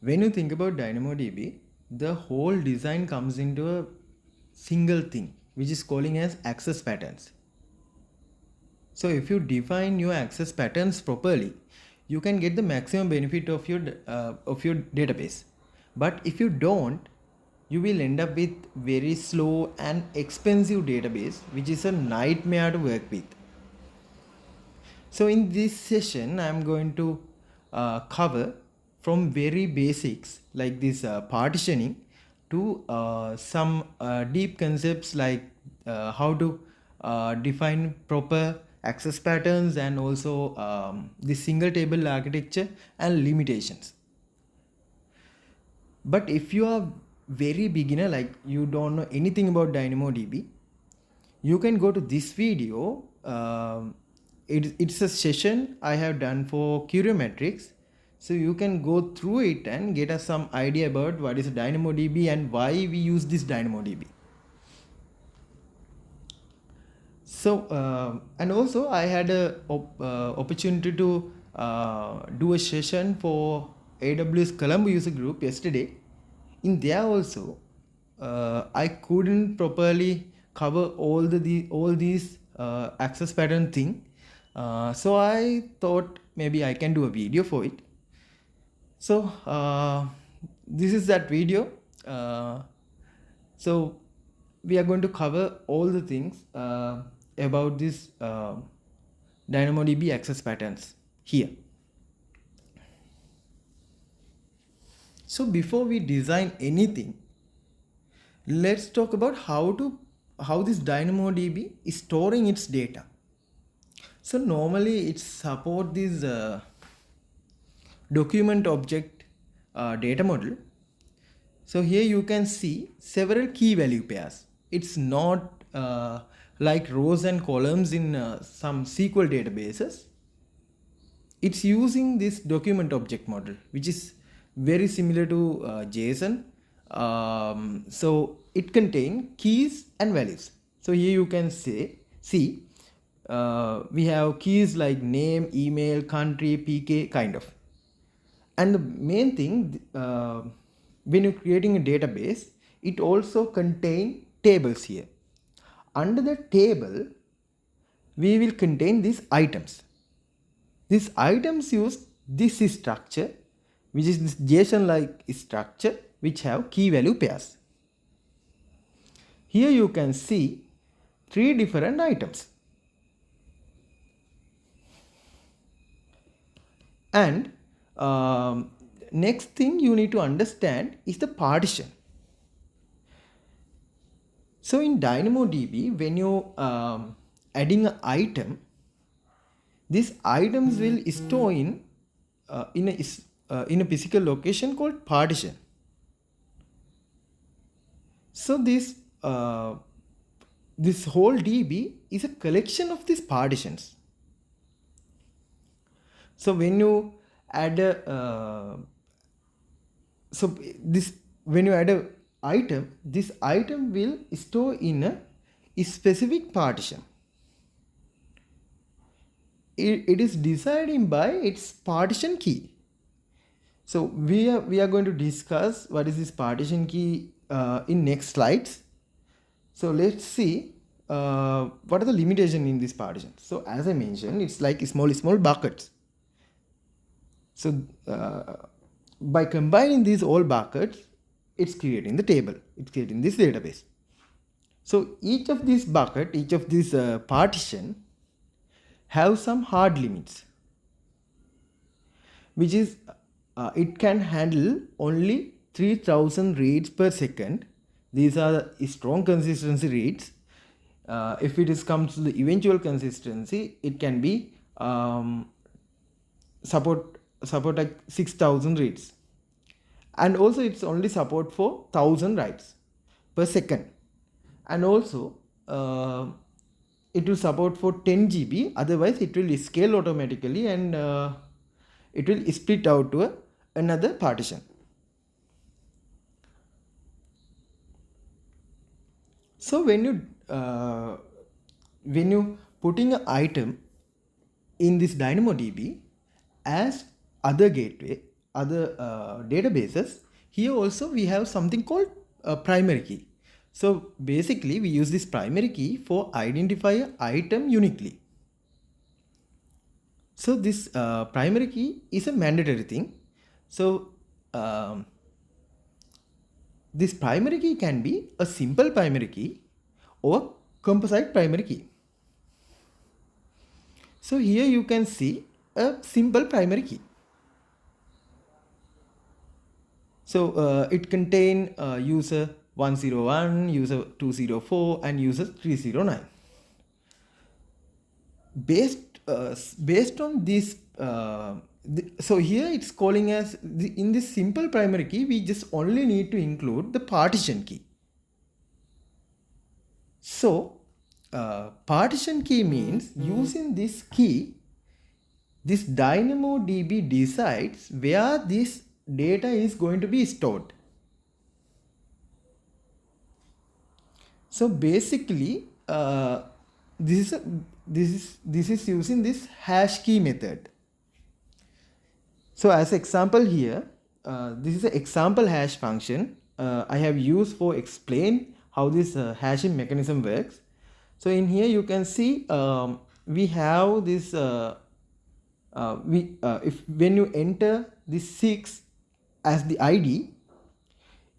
When you think about DynamoDB, the whole design comes into a single thing, which is calling as access patterns. So if you define your access patterns properly, you can get the maximum benefit of your database. But if you don't, you will end up with very slow and expensive database, which is a nightmare to work with. So in this session, I'm going to cover from very basics like this partitioning to some deep concepts like how to define proper access patterns and also the single table architecture and limitations. But if you are very beginner, like you don't know anything about DynamoDB, you can go to this video. It's a session I have done for Curiometrics. So you can go through it and get us some idea about what is DynamoDB and why we use this DynamoDB. So and also I had a opportunity to do a session for AWS Colombo user group yesterday. In there also, I couldn't properly cover all these access pattern thing. So I thought maybe I can do a video for it. So this is that video. So we are going to cover all the things about this DynamoDB access patterns here. So before we design anything, let's talk about how this DynamoDB is storing its data. So normally it support this document object data model. So here you can see several key value pairs. It's not like rows and columns in some SQL databases. It's using this document object model, which is very similar to JSON. So it contains keys and values. So here you can see we have keys like name, email, country, PK, kind of. And the main thing, when you're creating a database, it also contains tables here. Under the table, we will contain these items. These items use this structure, which is this JSON-like structure, which have key value pairs. Here you can see 3 different items. And next thing you need to understand is the partition. So in DynamoDB, when you adding an item, these items will store in a physical location called partition. So this whole DB is a collection of these partitions. So when you add when you add a item, this item will store in a specific partition. It is decided by its partition key. So we are going to discuss what is this partition key in next slides. So let's see what are the limitations in this partition. So as I mentioned, it's like small buckets. So by combining these all buckets, it's creating the table. It's creating this database. So each of these bucket, each of these partition have some hard limits, which is it can handle only 3000 reads per second. These are strong consistency reads. If it comes to the eventual consistency, it can be support like 6000 reads, and also it's only support for 1000 writes per second, and also it will support for 10 GB. Otherwise it will scale automatically and it will split out to another partition. So when you putting an item in this DynamoDB as other gateway, other databases, here also we have something called a primary key. So basically we use this primary key for identify an item uniquely. So this primary key is a mandatory thing. So this primary key can be a simple primary key or composite primary key. So here you can see a simple primary key. So it contains user 101, user 204 and user 309. Based on this, so here it's calling as, in this simple primary key, we just only need to include the partition key. So partition key means using this key, this DynamoDB decides where this data is going to be stored. So basically this is using this hash key method. So as example here, this is an example hash function I have used for explain how this hashing mechanism works. So in here you can see we have this if when you enter this 6 as the ID,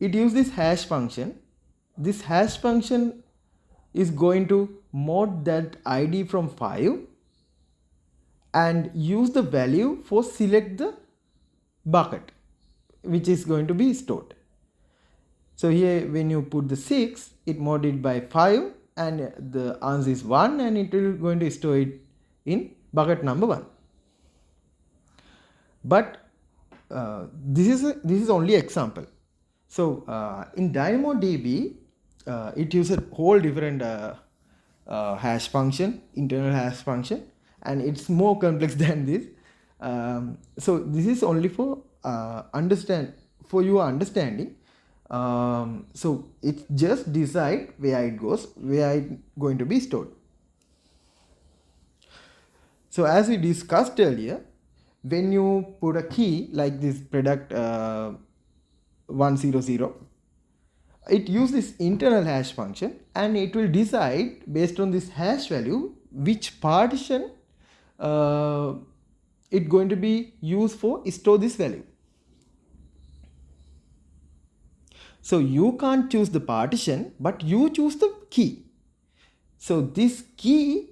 it uses this hash function. This hash function is going to mod that ID from 5 and use the value for select the bucket which is going to be stored. So here when you put the 6, it modded by 5 and the answer is 1 and it will going to store it in bucket number 1. But this is only example. So in DynamoDB, it uses a whole different hash function, internal hash function, and it's more complex than this. So this is only for your understanding. So it just decide where it goes, where it's going to be stored. So as we discussed earlier, when you put a key like this product 100, it uses this internal hash function and it will decide based on this hash value which partition it's going to be used for store this value. So you can't choose the partition, but you choose the key. So this key,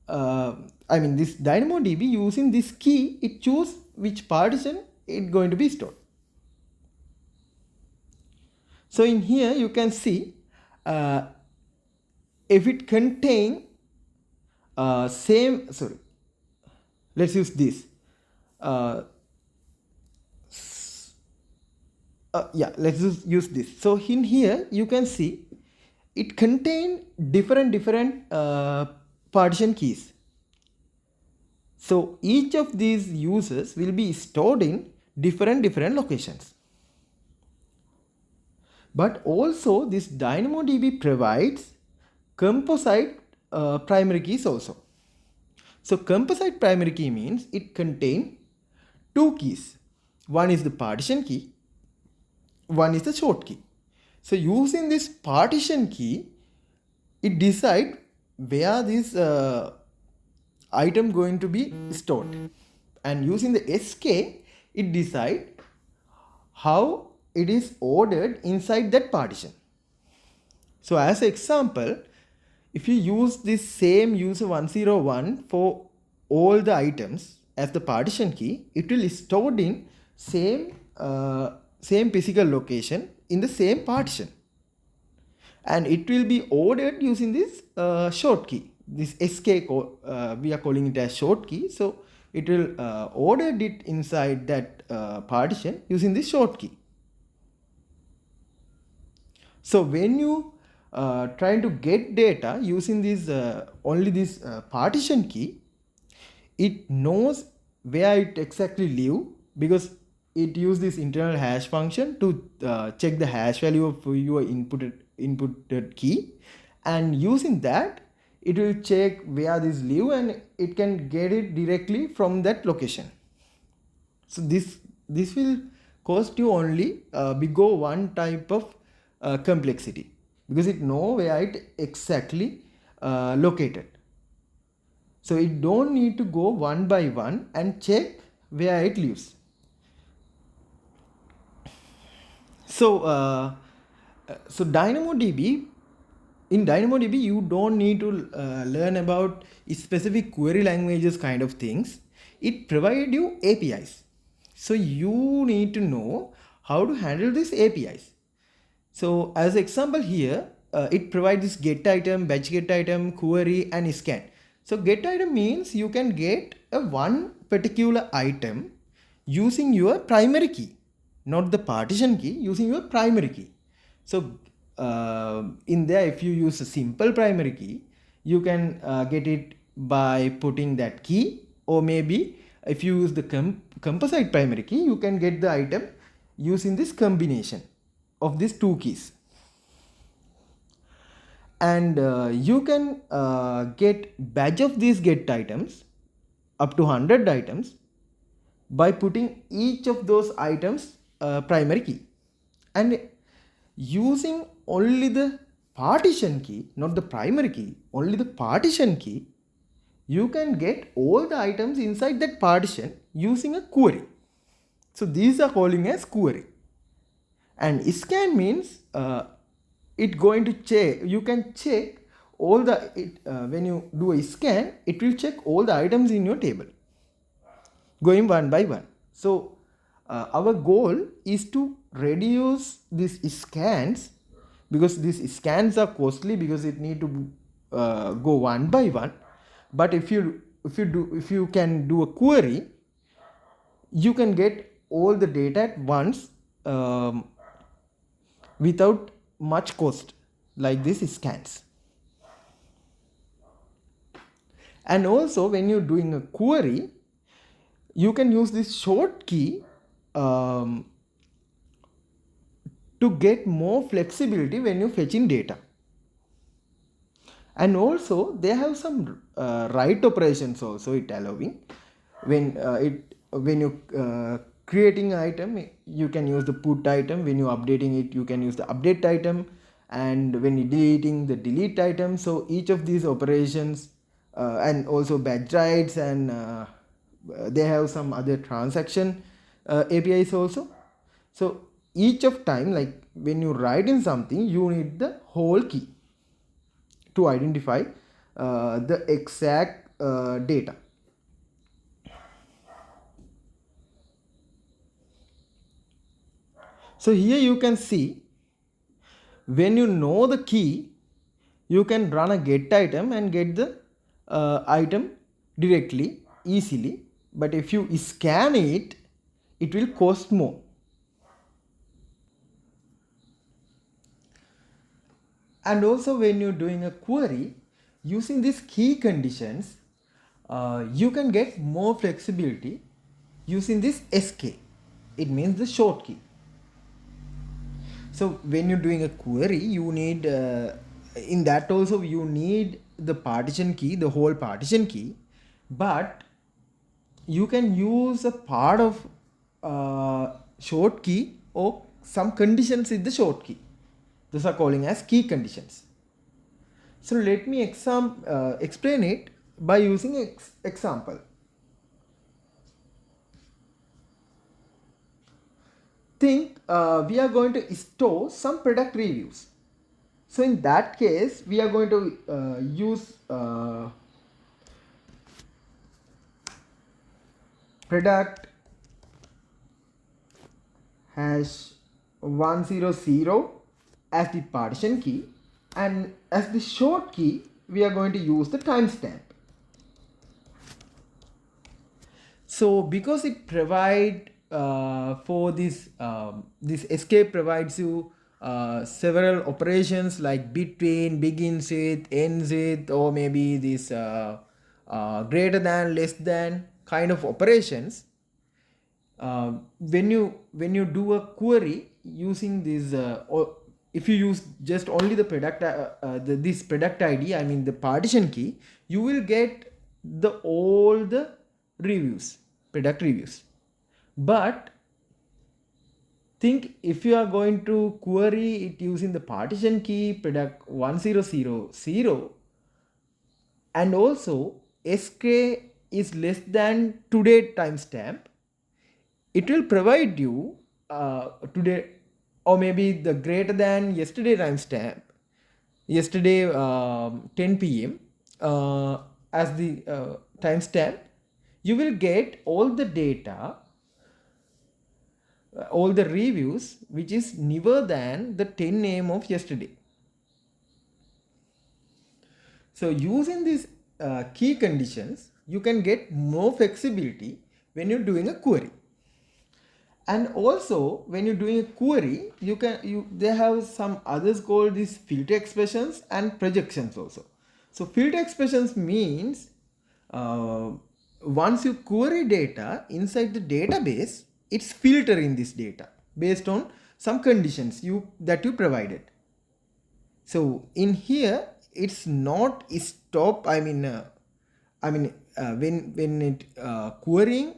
this DynamoDB using this key, it chooses which partition it's going to be stored. So in here you can see if it contain let's use this. Let's just use this. So in here you can see it contain different partition keys. So each of these users will be stored in different locations. But also this DynamoDB provides composite primary keys also. So composite primary key means it contains two keys. One is the partition key, one is the short key. So using this partition key, it decides where this item going to be stored. And using the SK, it decides how it is ordered inside that partition. So as an example, if you use this same user 101 for all the items as the partition key, it will store in same physical location in the same partition, and it will be ordered using this short key. This SK we are calling it as short key. So it will order it inside that partition using this short key. So when you trying to get data using this only this partition key, it knows where it exactly live, because it uses this internal hash function to check the hash value of your inputted key, and using that it will check where this live and it can get it directly from that location. So this this will cost you only bigger one type of complexity, because it know where it exactly located. So it don't need to go one by one and check where it lives. So DynamoDB, in DynamoDB, you don't need to learn about specific query languages kind of things. It provides you APIs. So you need to know how to handle these APIs. So as example here, it provides this get item, batch get item, query and scan. So get item means you can get a one particular item using your primary key, not the partition key, using your primary key. So in there, if you use a simple primary key, you can get it by putting that key, or maybe if you use the composite primary key, you can get the item using this combination of these two keys. And you can get batch of these get items up to 100 items by putting each of those items primary key, and using only the partition key, not the primary key, only the partition key, you can get all the items inside that partition using a query. So these are calling as query. And scan means it going to check, you can check all the when you do a scan, it will check all the items in your table going one by one. So our goal is to reduce these scans, because these scans are costly because it need to go one by one. But if you can do a query, you can get all the data at once without much cost, like this scans. And also when you're doing a query, you can use this short key to get more flexibility when you're fetching data. And also they have some write operations also it allowing. When you creating an item, you can use the put item. When you're updating it, you can use the update item. And when you're deleting, the delete item. So each of these operations and also batch writes, and they have some other transaction APIs also. So each of time, like when you write in something, you need the whole key to identify the exact data. So here you can see, when you know the key, you can run a get item and get the item directly, easily. But if you scan it, it will cost more. And also when you're doing a query, using these key conditions, you can get more flexibility using this SK. It means the short key. So when you're doing a query, you need, in that also you need the partition key, the whole partition key, but you can use a part of short key or some conditions in the short key. Those are calling as key conditions. So let me explain it by using example. Think we are going to store some product reviews. So in that case, we are going to use product #100 as the partition key, and as the short key, we are going to use the timestamp. So because it provide for this escape provides you several operations like between, begins with, ends with, or maybe this greater than, less than kind of operations. When you do a query using this, or if you use just only the product this product ID, I mean the partition key, you will get all the reviews, product reviews. But think if you are going to query it using the partition key product 1000, and also sk is less than today timestamp, it will provide you today, or maybe the greater than yesterday timestamp, yesterday 10 p.m. As the timestamp. You will get all the data, all the reviews which is newer than the 10 a.m. of yesterday. So using these key conditions, you can get more flexibility when you're doing a query. And also when you're doing a query, they have some others called these filter expressions and projections also. So filter expressions means once you query data inside the database, it's filtering this data based on some conditions that you provided. So in here, it's not stop. When it querying,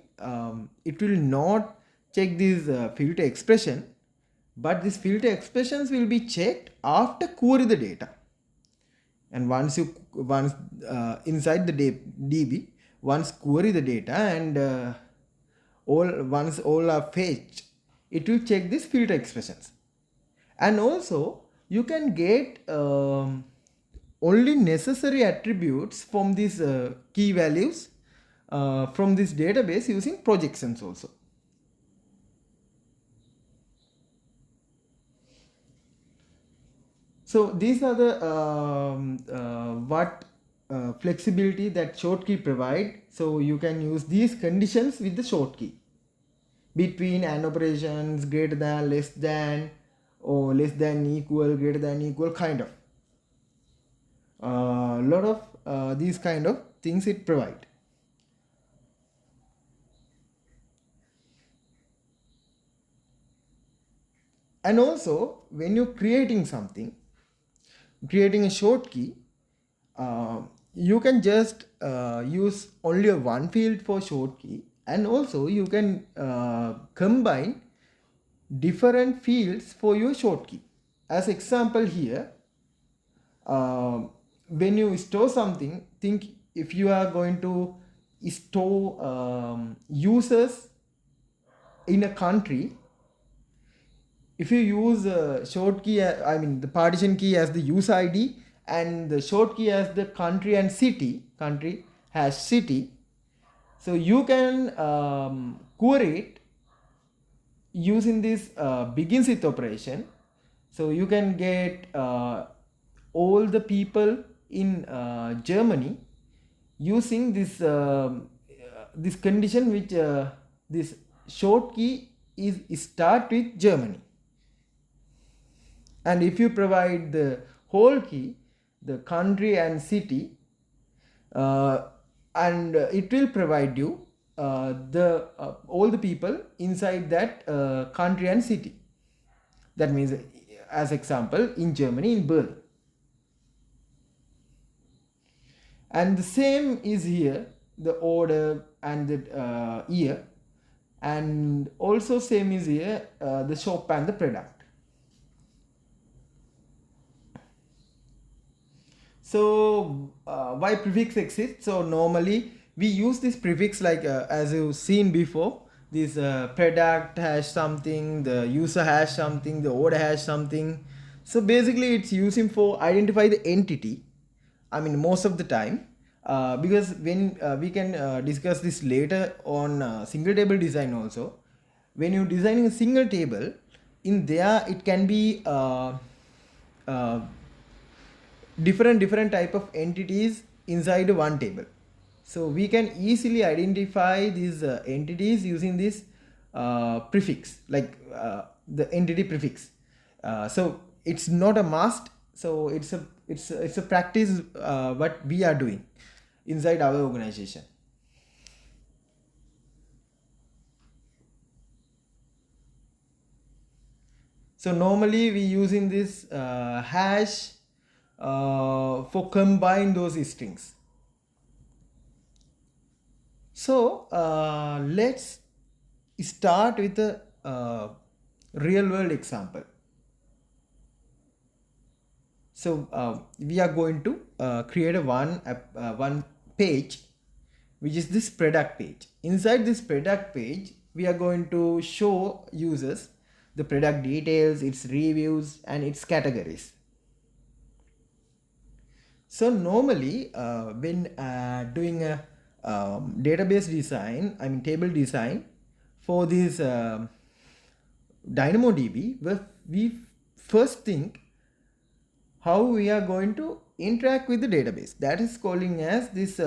it will not check this filter expression, but this filter expressions will be checked after query the data. And once inside the DB, once query the data and once all are fetched, it will check this filter expressions. And also you can get only necessary attributes from these key values from this database using projections also. So these are the flexibility that short key provide. So you can use these conditions with the short key between and operations, greater than, less than, or less than, equal, greater than, equal, kind of. A lot of these kind of things it provide. And also when you're creating something, creating a short key, you can just use only a one field for short key, and also you can combine different fields for your short key. As example here, when you store something, think if you are going to store users in a country, if you use short key, the partition key as the user ID and the short key as the country and city, country hash city, so you can query it using this begins with operation. So you can get all the people in Germany using this condition, which this short key is start with Germany. And if you provide the whole key, the country and city, and it will provide you all the people inside that country and city. That means, as example, in Germany, in Berlin. And the same is here, the order and the year, and also same is here, the shop and the product. So why prefix exists? So normally we use this prefix like as you've seen before, this product hash something, the user hash something, the order hash something. So basically it's using for identify the entity, most of the time, because when we can discuss this later on single table design also. When you're designing a single table, in there it can be different type of entities inside one table. So we can easily identify these entities using this prefix, like the entity prefix. So it's not a must. So it's a practice what we are doing inside our organization. So normally we using this hash for combine those strings. So let's start with the real world example. So we are going to create a one page, which is this product page. Inside this product page, we are going to show users the product details, its reviews, and its categories. So normally, when doing a database design, I mean table design for this DynamoDB, we first think how we are going to interact with the database. That is calling as this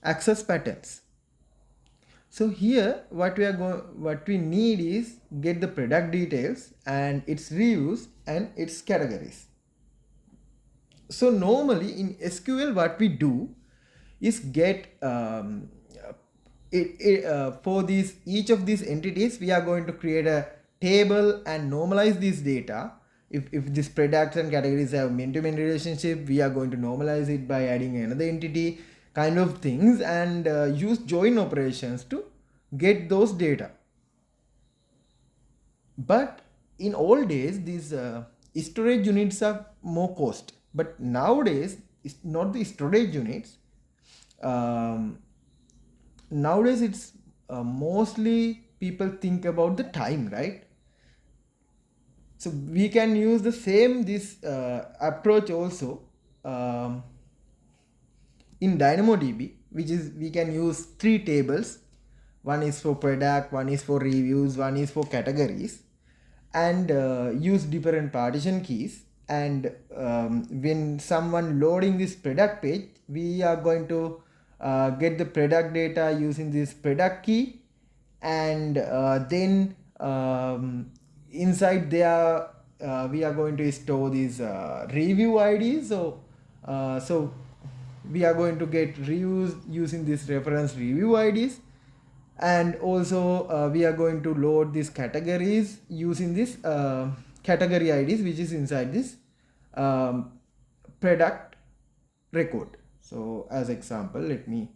access patterns. So here what we need is get the product details and its reviews and its categories. So normally in SQL what we do is get for these each of these entities we are going to create a table and normalize this data. If these products and categories have man-to-man relationship, we are going to normalize it by adding another entity kind of things, and use join operations to get those data. But in old days these storage units are more cost, but nowadays it's not the storage units. Nowadays it's mostly people think about the time, right? So we can use the same this approach also in DynamoDB, which is we can use 3 tables. One is for product, one is for reviews, one is for categories, and use different partition keys. And when someone loading this product page, we are going to get the product data using this product key, and then inside there we are going to store these review IDs. So we are going to get reviews using this reference review IDs, and also we are going to load these categories using this category IDs, which is inside this product record. So as example, let me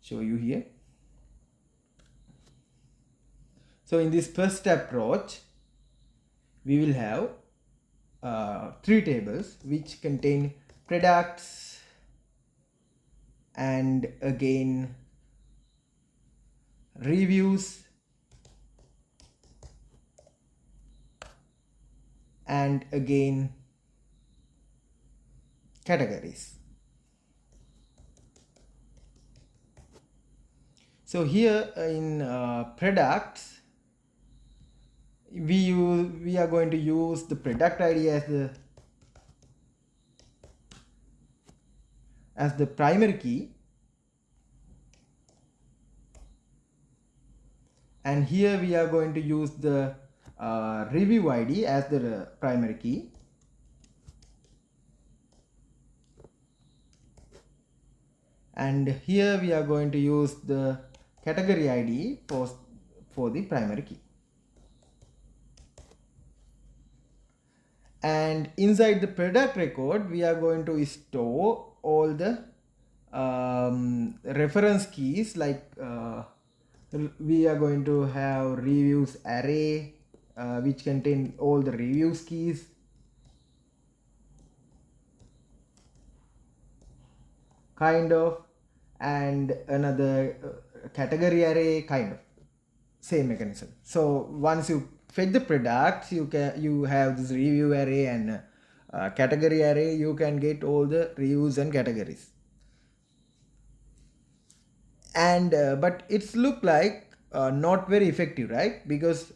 show you here. So in this first approach, we will have 3 tables which contain products and again reviews and again categories. So here in products, we are going to use the product ID as the primary key, and here we are going to use the review ID as the primary key, and here we are going to use the category ID for the primary key. And inside the product record, we are going to store all the reference keys, like we are going to have reviews array which contain all the reviews keys, kind of, and another category array, kind of same mechanism. So once you fetch the products, you have this review array and category array, you can get all the reviews and categories. And but it's look like not very effective, right? Because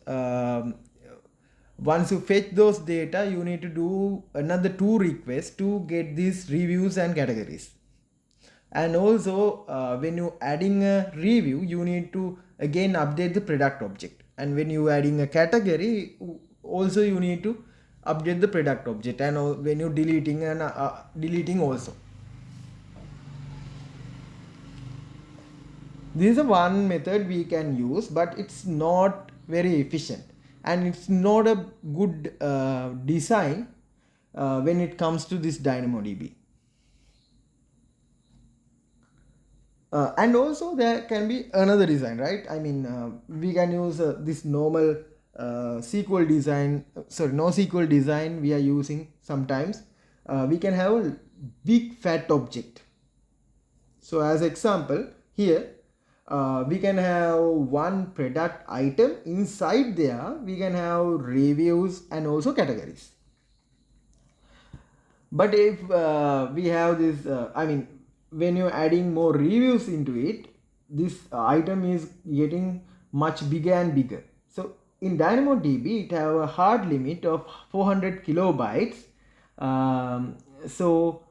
once you fetch those data, you need to do another 2 requests to get these reviews and categories. And also when you adding a review, you need to again update the product object, and when you adding a category, also you need to update the product object, and when you deleting and deleting also. This is one method we can use, but it's not very efficient, and it's not a good design when it comes to this DynamoDB. And also there can be another design, right? I mean, we can use this normal SQL design, sorry, no SQL design we are using sometimes. We can have a big fat object. So as example here, we can have one product item. Inside there we can have reviews and also categories. But if we have this, I mean, when you're adding more reviews into it, this item is getting much bigger and bigger. So in DynamoDB, it have a hard limit of 400 kilobytes. So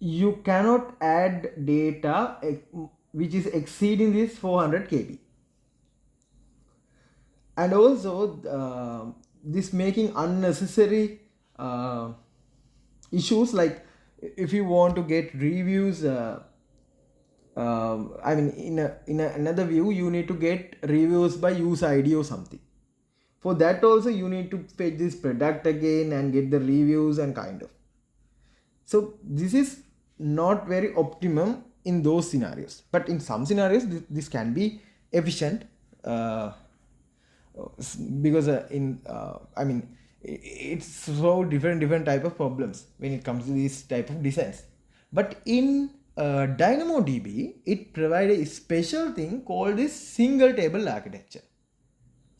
you cannot add data which is exceeding this 400 KB. And also this making unnecessary issues, like if you want to get reviews, I mean, in another view you need to get reviews by user ID or something. For that also you need to fetch this product again and get the reviews and kind of. So this is not very optimum in those scenarios, but in some scenarios this can be efficient, because I mean, it's so different type of problems when it comes to this type of designs. But in DynamoDB, it provides a special thing called this single table architecture.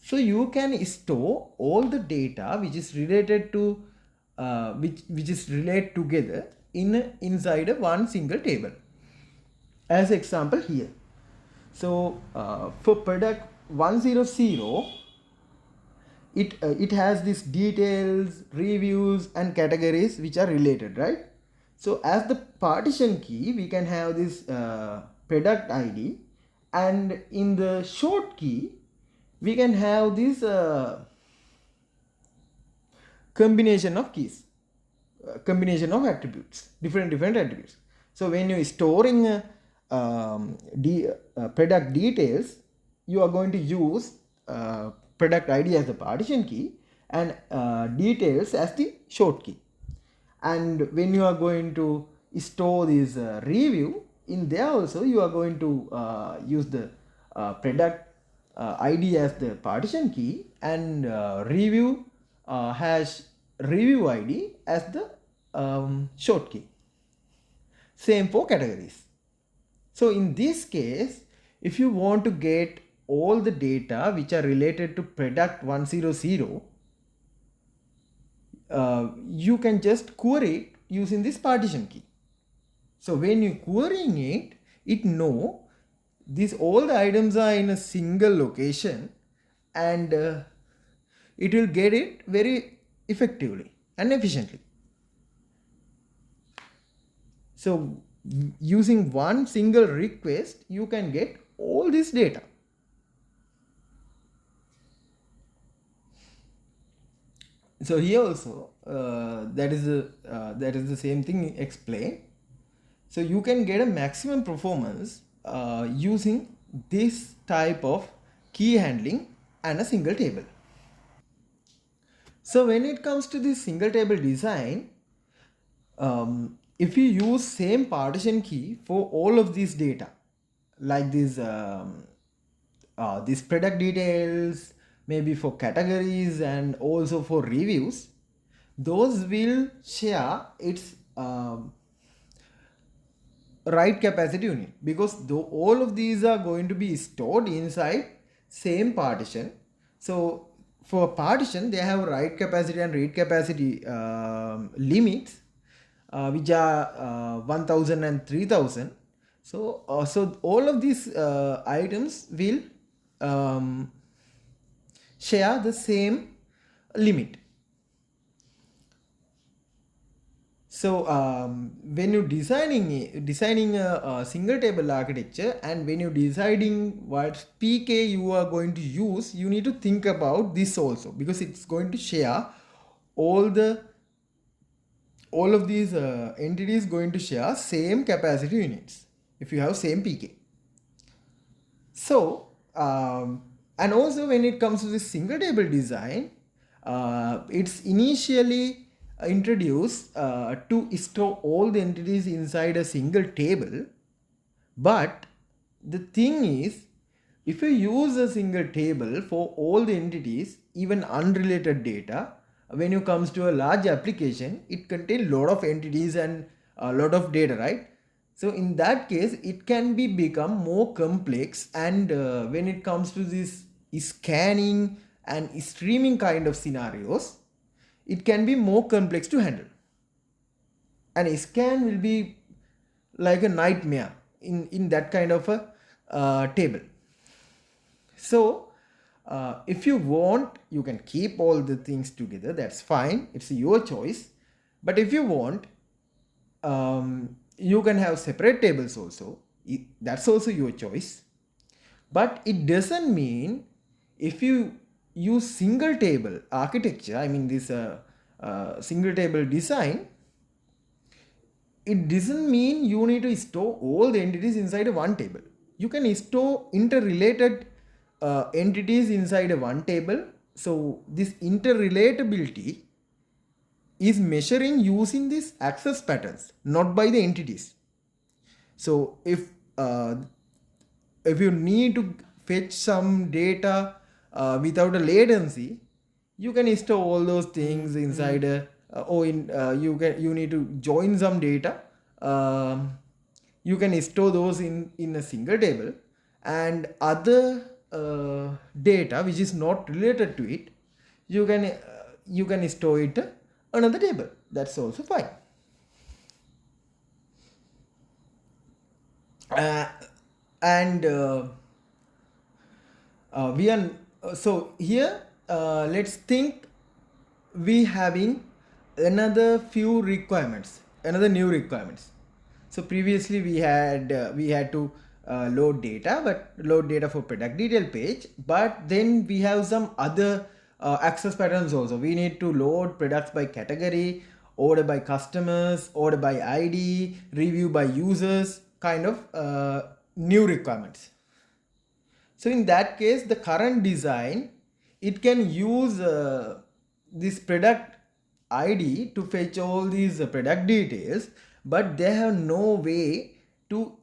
So you can store all the data which is related to which is related together inside a one single table. As example here. So for product 100, it has these details, reviews and categories which are related, right? So as the partition key, we can have this product ID, and in the short key we can have this combination of keys, combination of attributes, different attributes. So when you're storing product details, you are going to use product ID as the partition key and details as the short key. And when you are going to store this review, in there also you are going to use the product ID as the partition key and review hash review ID as the short key. Same for categories. So in this case, if you want to get all the data which are related to product 100, you can just query it using this partition key. So when you querying it, it know these all the items are in a single location, and it will get it very effectively and efficiently. So using one single request, you can get all this data. So here also that is the same thing explained. So you can get a maximum performance using this type of key handling and a single table. So when it comes to this single table design, if you use same partition key for all of these data, like this product details, maybe for categories and also for reviews, those will share its write capacity unit, because all of these are going to be stored inside same partition. So for a partition, they have write capacity and read capacity limits, which are 1000 and 3000. So all of these items will share the same limit. So when you're designing a single table architecture, and when you're deciding what PK you are going to use, you need to think about this also, because it's going to share all of these entities going to share same capacity units if you have same PK. So and also when it comes to this single table design, it's initially introduced to store all the entities inside a single table, But the thing is, if you use a single table for all the entities, even unrelated data, when you comes to a large application, it contains lot of entities and a lot of data, right? So in that case, it can be become more complex, and when it comes to this scanning and streaming kind of scenarios, it can be more complex to handle. And a scan will be like a nightmare in that kind of a table. So if you want, you can keep all the things together, that's fine, it's your choice. But if you want, you can have separate tables also, that's also your choice. But it doesn't mean if you use single table architecture, I mean this single table design, it doesn't mean you need to store all the entities inside one table. You can store interrelated entities inside one table. So this interrelatability is measuring using these access patterns, not by the entities. So if you need to fetch some data without a latency, you can store all those things inside you need to join some data. You can store those in a single table, and other data which is not related to it, you can store it another table. That's also fine. uh, and we are so here let's think we having another new requirements. So previously we had to load data for product detail page, but then we have some other access patterns also. We need to load products by category, order by customers, order by ID, review by users, kind of new requirements. So in that case, the current design, it can use this product ID to fetch all these product details, but they have no way to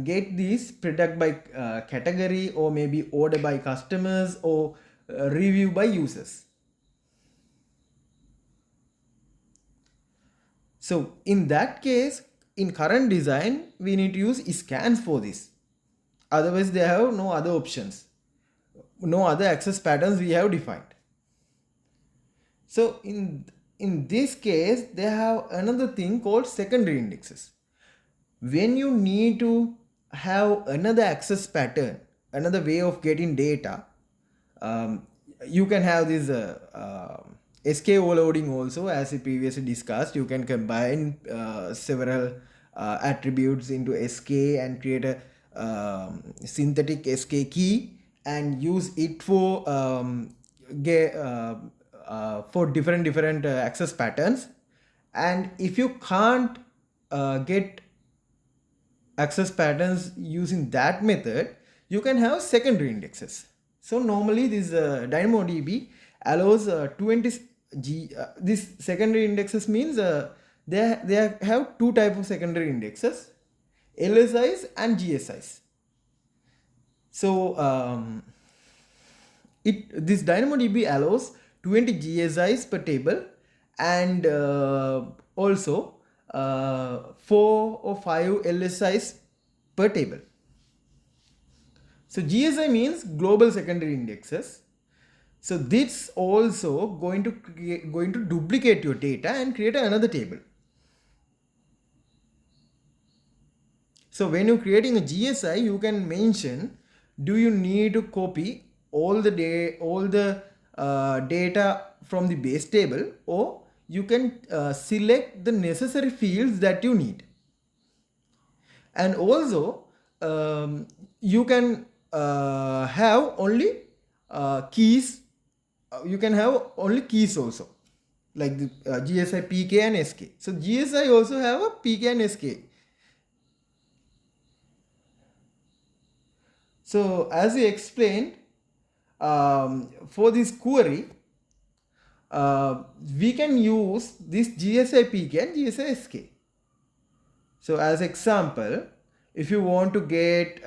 get this product by category, or maybe order by customers, or review by users. So in that case, in current design, we need to use scans for this. Otherwise, they have no other options, no other access patterns we have defined. So in this case, they have another thing called secondary indexes. When you need to have another access pattern, another way of getting data, you can have this SK overloading also, as we previously discussed. You can combine several attributes into SK and create a synthetic SK key and use it for different access patterns. And if you can't get access patterns using that method, you can have secondary indexes. So normally this DynamoDB allows 20 this secondary indexes means they have two types of secondary indexes, LSIs and GSIs. So this DynamoDB allows 20 GSIs per table, and also 4 or 5 LSIs per table. So GSI means global secondary indexes. So this also going to duplicate your data and create another table. So when you're creating a GSI, you can mention, do you need to copy all the data from the base table, or you can select the necessary fields that you need. And also you can have only keys. You can have only keys also, like the GSI, PK and SK. So GSI also have a PK and SK. So as we explained, for this query, we can use this GSI PK and GSI SK. So as example, if you want to get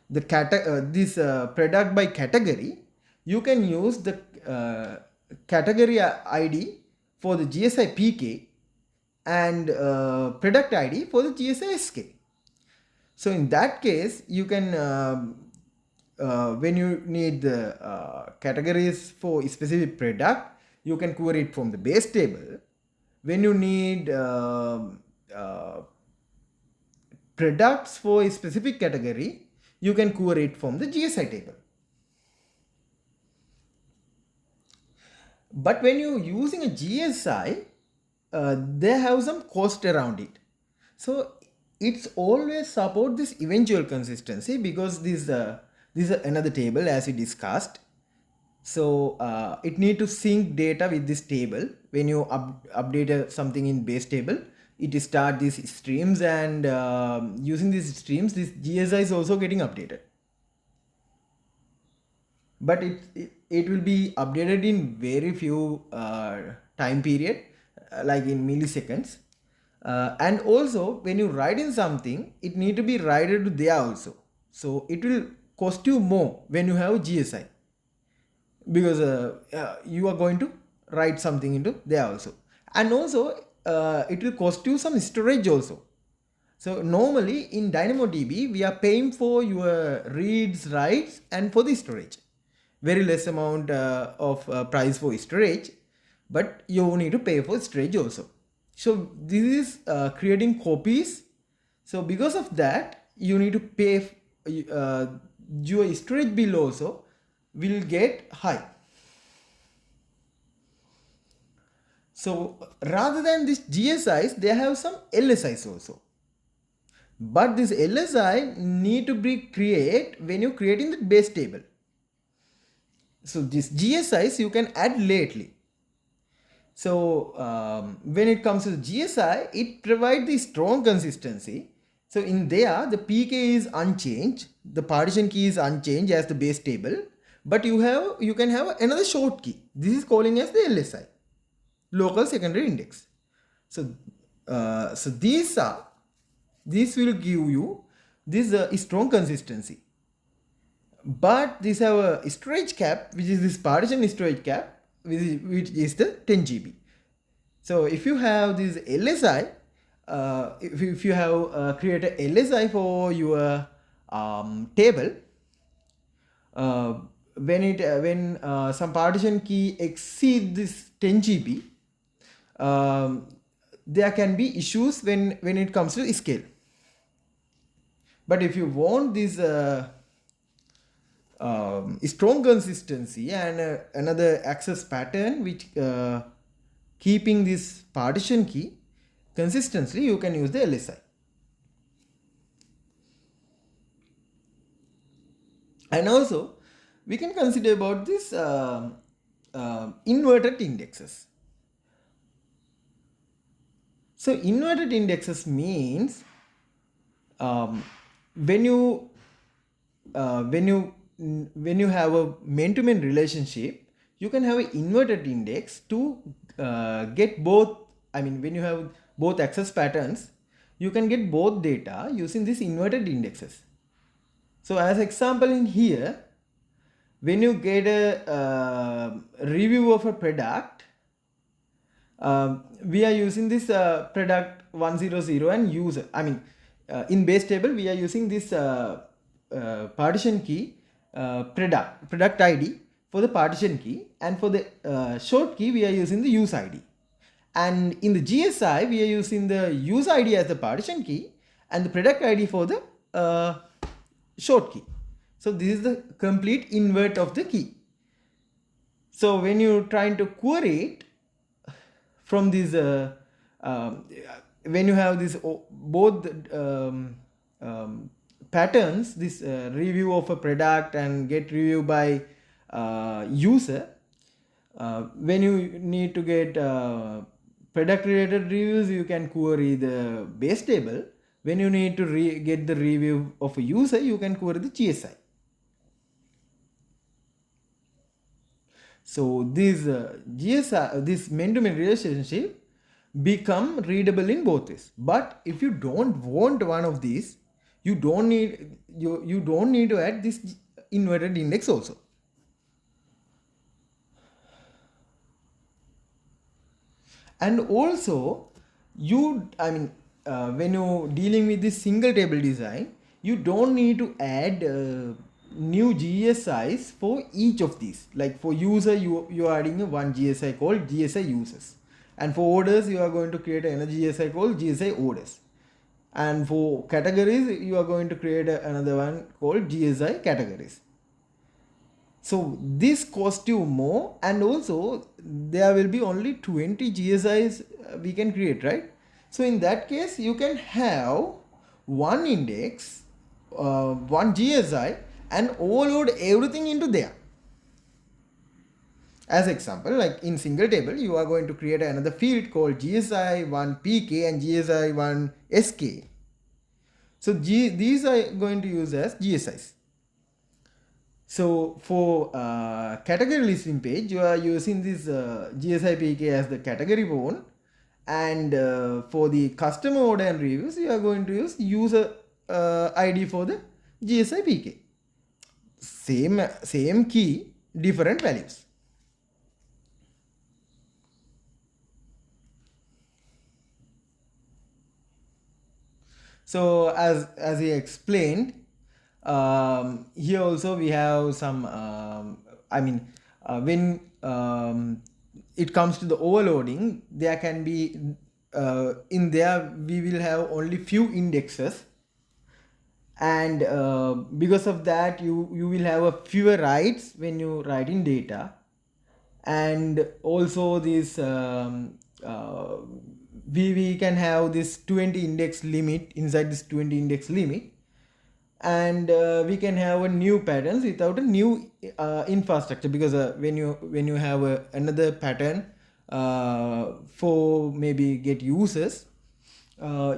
this product by category, you can use the category ID for the GSI PK and product ID for the GSI SK. So in that case, you can when you need the categories for a specific product, you can query it from the base table. When you need products for a specific category, you can query it from the GSI table. But when you're using a GSI, they have some cost around it. So it's always support this eventual consistency, because this is another table as we discussed. So it need to sync data with this table. When you update something in base table, it start these streams, and using these streams, this GSI is also getting updated. But it will be updated in very few time period, like in milliseconds. And also when you write in something, it need to be written to there also. So it will cost you more when you have GSI, because you are going to write something into there also. And also it will cost you some storage also. So normally in DynamoDB, we are paying for your reads, writes, and for the storage. Very less amount of price for storage, but you need to pay for storage also. So this is creating copies. So because of that, you need to pay your storage bill also will get high. So rather than these GSIs, they have some LSIs also. But this LSI need to be create when you're creating the base table. So this GSIs you can add lately. So when it comes to the GSI, it provides the strong consistency. So in there, the PK is unchanged, the partition key is unchanged as the base table, but you can have another short key. This is calling as the LSI, local secondary index. So these will give you this strong consistency. But these have a storage cap, which is this partition storage cap, which is the 10 GB. So if you have this LSI, if you have created LSI for your table, when some partition key exceed this 10 GB, there can be issues when it comes to scale. But if you want this strong consistency and another access pattern which keeping this partition key consistently, you can use the LSI. And also we can consider about this inverted indexes. So inverted indexes means when you have a main-to-main relationship, you can have an inverted index to get both. I mean, when you have both access patterns, you can get both data using these inverted indexes. So as example in here, when you get a review of a product, we are using this product 100 and user. I mean, in base table, we are using this partition key product ID for the partition key, and for the short key we are using the use ID. And in the GSI, we are using the use ID as the partition key and the product ID for the short key. So this is the complete invert of the key. So when you're trying to query it from this, when you have this both patterns, this review of a product and get review by user, when you need to get product related reviews, you can query the base table. When you need to get the review of a user, you can query the GSI. So this GSI, this main-to-main relationship become readable in both ways. But if you don't want one of these, you don't need to add this inverted index also. And also when you're dealing with this single table design, you don't need to add new GSIs for each of these. Like for user, you are adding one GSI called GSI users, and for orders you are going to create another GSI called GSI orders, and for categories you are going to create another one called GSI categories. So this costs you more, and also there will be only 20 GSIs we can create, right? So in that case, you can have one index, one GSI, and overload everything into there. As example, like in single table, you are going to create another field called GSI1PK and GSI1SK. So these are going to use as GSIs. So for category listing page, you are using this GSI PK as the category one, and for the customer order and reviews, you are going to use user ID for the GSI PK. Same key, different values. So as he explained, here also we have some when it comes to the overloading, there can be in there we will have only few indexes, and because of that you will have a fewer writes when you write in data, and also this we can have this 20 index limit. Inside this 20 index limit, and we can have a new patterns without a new infrastructure, because when you have another pattern for maybe get users,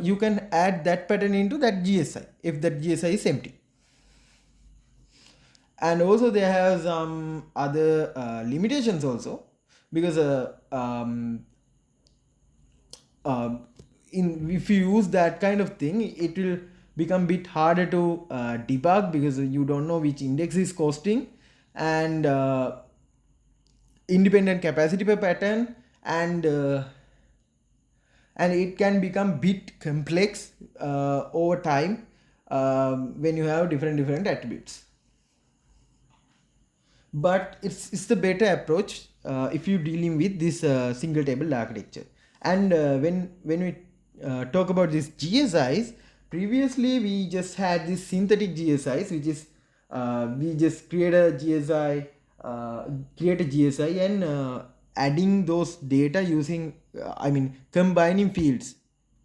you can add that pattern into that GSI if that GSI is empty. And also they have some other limitations also, because if you use that kind of thing, it will become a bit harder to debug, because you don't know which index is costing, and independent capacity per pattern, and it can become bit complex over time when you have different attributes. But it's the better approach if you're dealing with this single table architecture. And when we talk about these GSIs, previously we just had these synthetic GSIs, which is we just create a GSI and adding those data using combining fields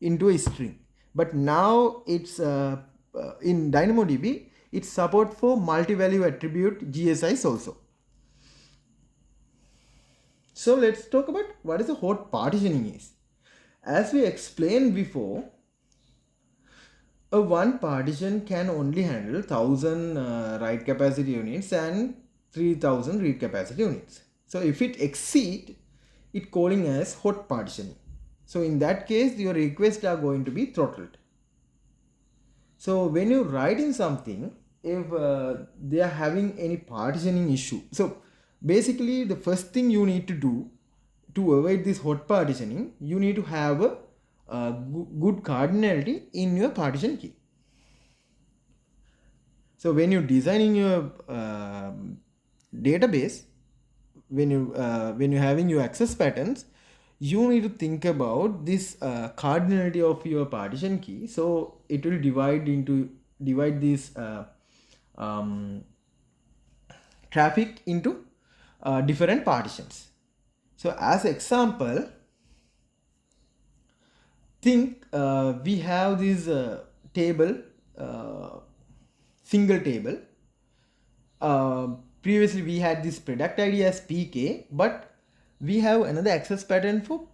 into a string. But now it's in DynamoDB, it support for multi-value attribute GSIs also. So let's talk about what is a hot partitioning is. As we explained before, a one partition can only handle 1000 write capacity units and 3000 read capacity units. So if it exceed, it calling as hot partitioning. So in that case, your requests are going to be throttled. So when you write in something, if they are having any partitioning issue, so basically the first thing you need to do to avoid this hot partitioning, you need to have a good cardinality in your partition key. So when you're designing your database, when you're having your access patterns, you need to think about this cardinality of your partition key. So it will divide this traffic into different partitions. So as example, think we have this table, single table. Previously we had this product ID as PK, but we have another access pattern for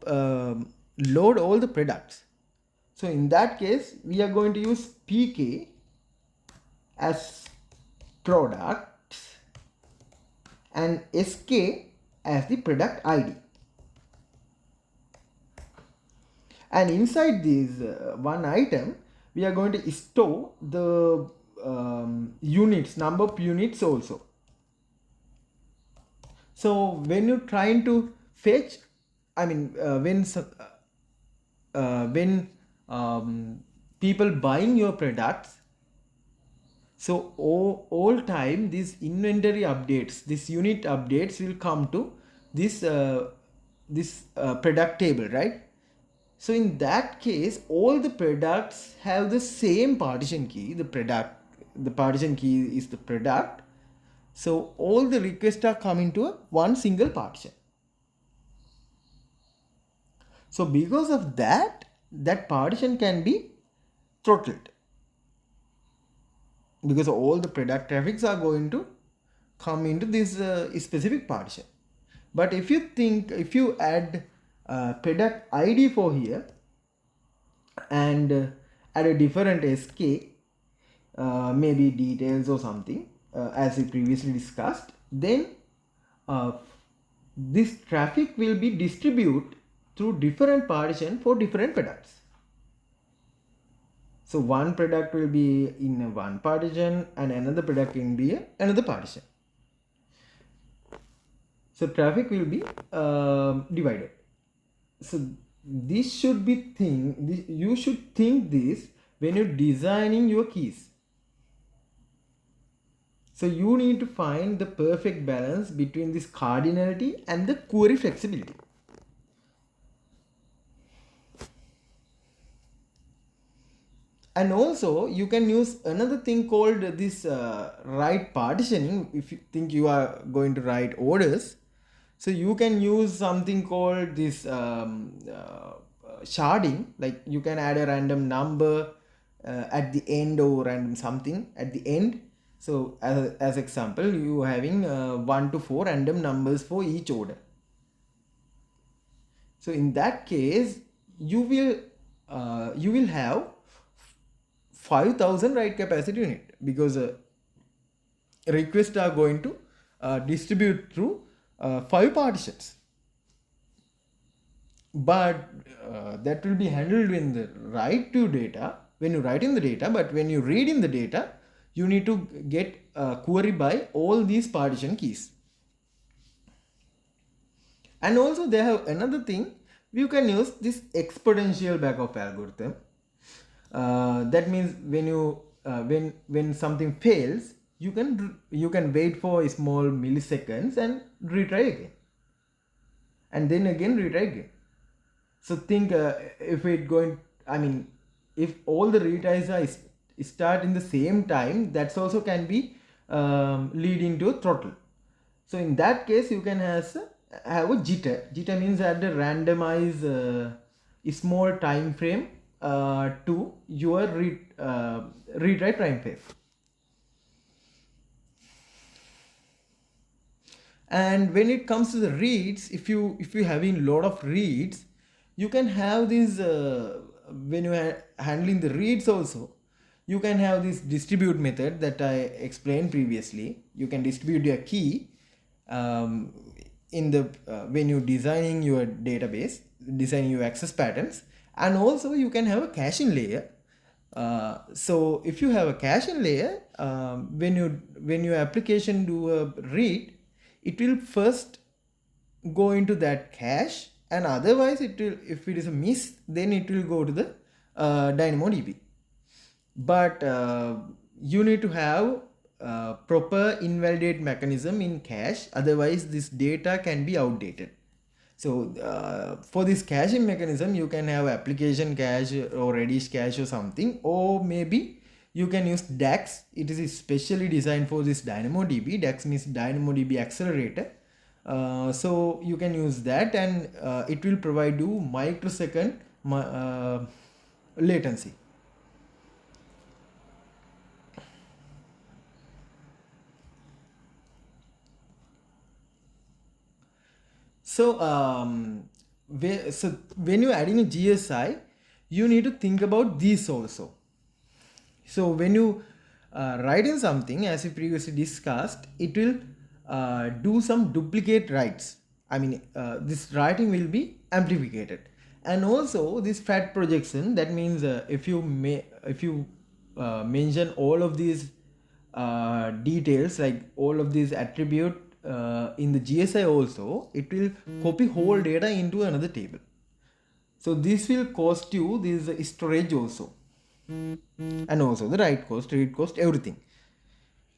load all the products. So in that case, we are going to use PK as products and SK as the product ID. And inside this one item, we are going to store the units, number of units also. So when you're trying to fetch, I mean, when people buying your products, so all time these inventory updates, this unit updates will come to this product table, right? So in that case, all the products have the same partition key. The partition key is the product. So all the requests are coming to one single partition. So because of that, that partition can be throttled, because all the product traffics are going to come into this specific partition. But if you add product ID for here and add a different SK, maybe details or something, as we previously discussed, then this traffic will be distributed through different partition for different products. So one product will be in one partition and another product will be another partition. So traffic will be divided. So this should be you should think this when you're designing your keys. So you need to find the perfect balance between this cardinality and the query flexibility. And also you can use another thing called this write partitioning. If you think you are going to write orders, so you can use something called this sharding. Like you can add a random number at the end or random something at the end. So as example, you having 1 to 4 random numbers for each order. So in that case, you will have 5,000 write capacity unit, because requests are going to distribute through 5 partitions. But that will be handled when the write to data, when you write in the data. But when you read in the data, you need to get query by all these partition keys. And also they have another thing, you can use this exponential backup algorithm. That means when you when something fails, you can wait for a small milliseconds and retry again, and then again retry again. So think if it going, I mean, if all the retries are start in the same time, that's also can be leading to a throttle. So in that case, you can have a jitter. Jitter means that the randomize small time frame to your retry time frame. And when it comes to the reads, if you having lot of reads, you can have this when you are handling the reads also, you can have this distribute method that I explained previously. You can distribute your key in the when you're designing your database, designing your access patterns. And also you can have a caching layer. So if you have a caching layer, when your application do a read, it will first go into that cache, and otherwise it will, if it is a miss, then it will go to the DynamoDB. But you need to have proper invalidate mechanism in cache, otherwise this data can be outdated. So for this caching mechanism, you can have application cache or Redis cache or something, or maybe you can use DAX. It is specially designed for this DynamoDB. DAX means DynamoDB accelerator. So you can use that, and it will provide you microsecond latency. So when you're adding a GSI, you need to think about these also. So when you write in something, as we previously discussed, it will do some duplicate writes. I mean, this writing will be amplified, And also this fat projection, that means if you mention all of these details, like all of these attribute in the GSI also, it will copy whole data into another table. So this will cost you this storage also, and also the write cost, read cost, everything.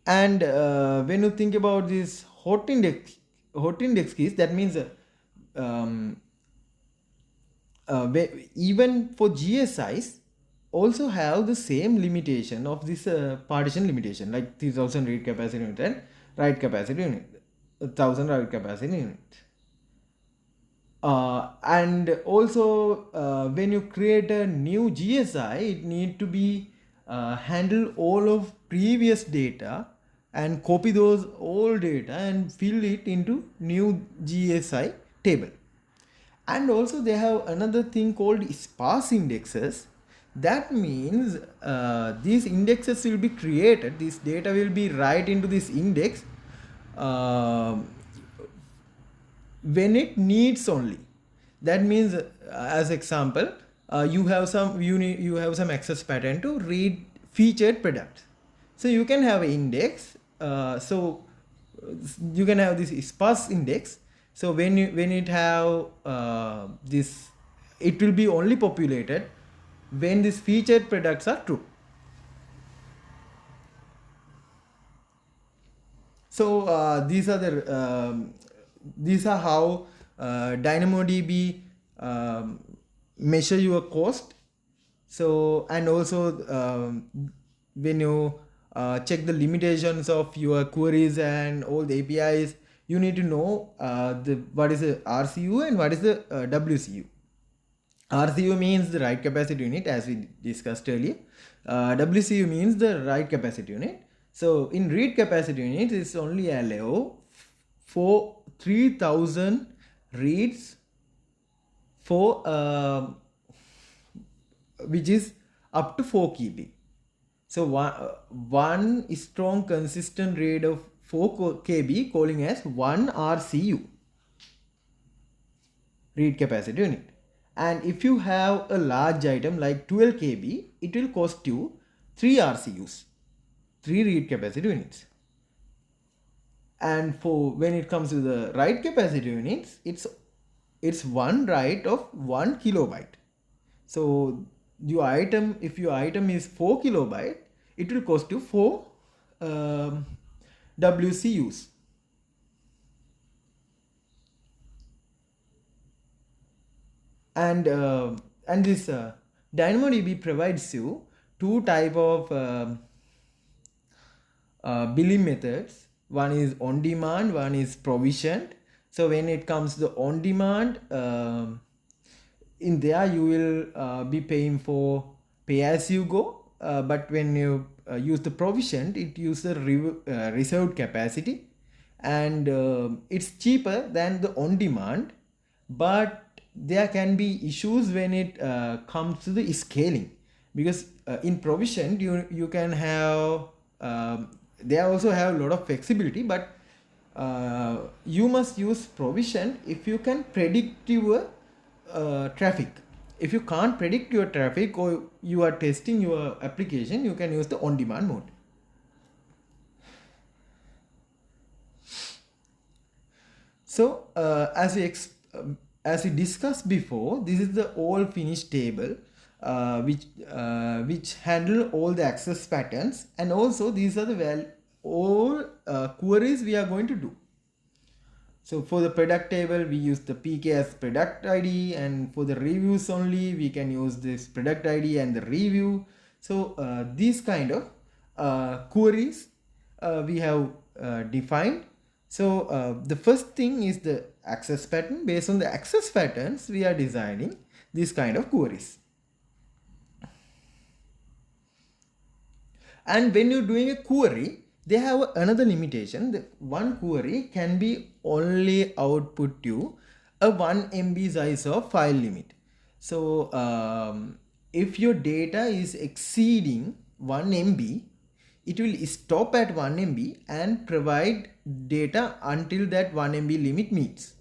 And when you think about this hot index keys, that means um, even for GSIs also have the same limitation of this partition limitation, like 3000 read capacity unit and write capacity unit, 1000 write capacity unit. And also when you create a new GSI, it need to be handle all of previous data and copy those old data and fill it into new GSI table. And also they have another thing called sparse indexes. That means these indexes will be created, this data will be right into this index when it needs only. That means as example, you have some access pattern to read featured products, so you can have an index, so you can have this sparse index. So when it have this, it will be only populated when these featured products are true. So these are how DynamoDB measure your cost. So, and also when you check the limitations of your queries and all the APIs, you need to know what is the RCU and what is the WCU. RCU means the write capacity unit, as we discussed earlier. WCU means the write capacity unit. So in read capacity unit, it's only allow for 3000 reads for which is up to 4 KB. So one strong consistent read of 4 KB calling as 1 RCU, read capacity unit. And if you have a large item like 12 KB, it will cost you 3 RCUs, 3 read capacity units. And for when it comes to the write capacity units, it's one write of 1 kilobyte. So your item, if your item is 4 kilobyte, it will cost you 4 WCUs. And this DynamoDB provides you two type of billing methods. One is on demand, one is provisioned. So when it comes to the on demand, in there you will be paying for pay as you go, but when you use the provisioned, it uses the reserved capacity, and it's cheaper than the on demand, but there can be issues when it comes to the scaling, because in provision you can have they also have a lot of flexibility, but you must use provision if you can predict your traffic. If you can't predict your traffic or you are testing your application, you can use the on-demand mode. So as we discussed before, this is the all finished table which handle all the access patterns, and also these are the all queries we are going to do. So for the product table, we use the PK as product ID, and for the reviews only, we can use this product ID and the review. So these kind of queries we have defined. So the first thing is the access pattern. Based on the access patterns, we are designing these kind of queries. And when you're doing a query, they have another limitation. The one query can be only output you a 1 MB size of file limit. So if your data is exceeding 1 MB, it will stop at 1 MB and provide data until that 1 MB limit meets.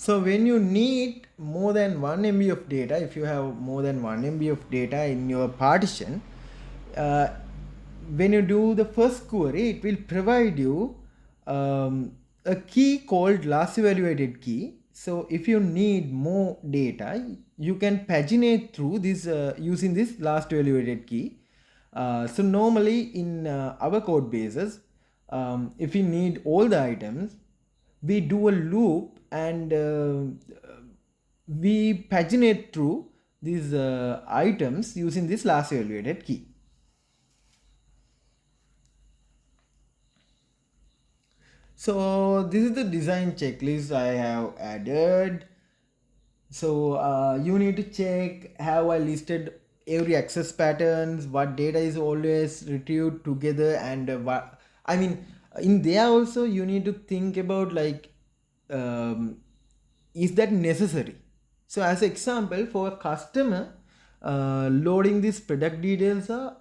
So when you need more than 1 MB of data, if you have more than 1 MB of data in your partition, uh, when you do the first query, it will provide you a key called last evaluated key. So if you need more data, you can paginate through this using this last evaluated key. So normally in our code bases, if we need all the items, we do a loop and we paginate through these items using this last evaluated key. So this is the design checklist I have added. So you need to check, have I listed every access patterns, what data is always retrieved together, and what I mean in there also you need to think about like is that necessary. So as example, for a customer, loading these product details are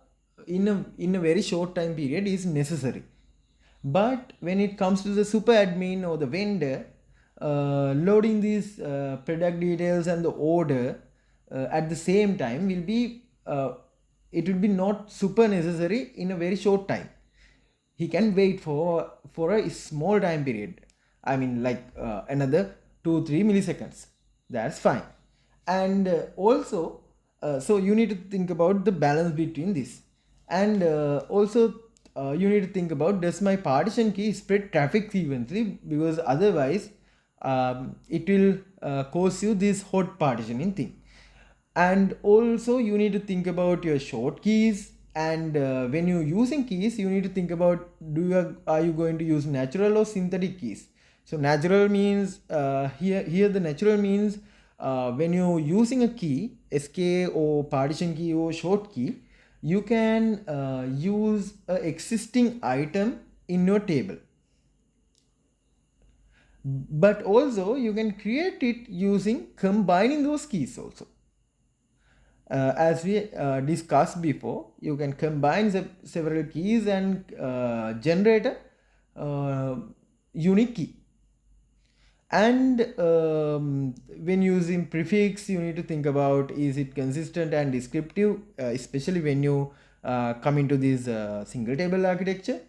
in a very short time period is necessary. But when it comes to the super admin or the vendor, loading these product details and the order at the same time will be it will be not super necessary in a very short time. He can wait for a small time period. I mean like another 2-3 milliseconds. That's fine. And also so you need to think about the balance between this. And also you need to think about, does my partition key spread traffic evenly, because otherwise it will cause you this hot partitioning thing. And also you need to think about your short keys, and when you're using keys you need to think about, are you going to use natural or synthetic keys. So natural means here the natural means when you're using a key, sk or partition key or short key, you can use a existing item in your table, but also you can create it using combining those keys also. As we discussed before, you can combine several keys and generate a unique key. And when using prefix, you need to think about, is it consistent and descriptive, especially when you come into this single table architecture.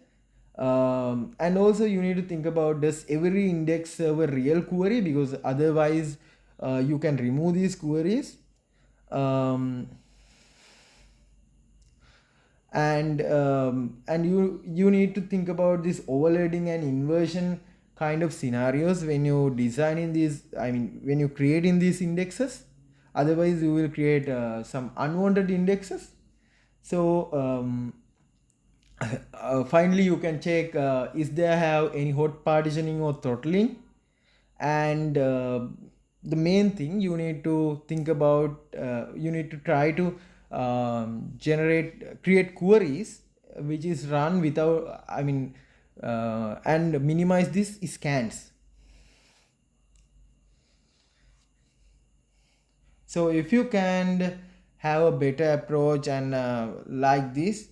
And also you need to think about, does every index serve a real query, because otherwise you can remove these queries. And you need to think about this overloading and inversion kind of scenarios when you designing these, I mean when you creating these indexes. Otherwise you will create some unwanted indexes. So finally you can check, is there have any hot partitioning or throttling. And the main thing you need to think about, you need to try to create queries which is run without, I mean and minimize these scans. So if you can have a better approach and like this,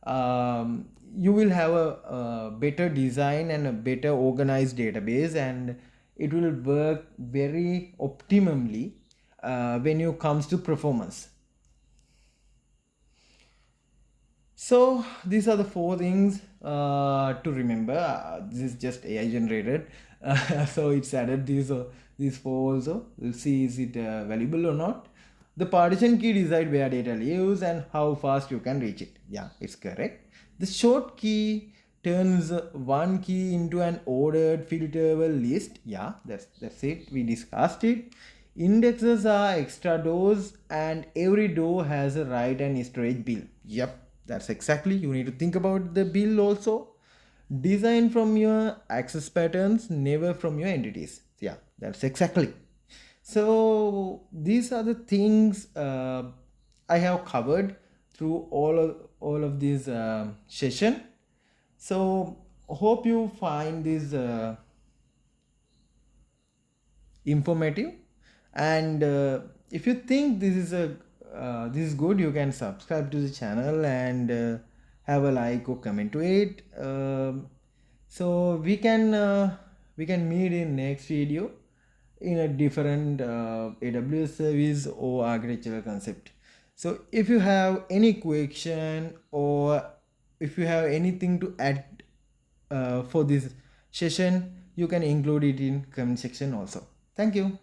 you will have a better design and a better organized database, and it will work very optimally when you comes to performance. So these are the 4 things to remember. This is just AI generated, so it's added these 4 also. We'll see is it valuable or not. The partition key decide where data lives and how fast you can reach it. Yeah, it's correct. The short key turns one key into an ordered filterable list. Yeah, that's it. We discussed it. Indexes are extra doors, and every door has a write and storage bill. Yep, that's exactly. You need to think about the bill also. Design from your access patterns, never from your entities. Yeah, that's exactly. So these are the things I have covered through all of this session. So hope you find this informative, and if you think this is good, you can subscribe to the channel and have a like or comment to it. So we can meet in next video. in a different AWS service or architectural concept. So if you have any question or if you have anything to add for this session, you can include it in comment section also. Thank you.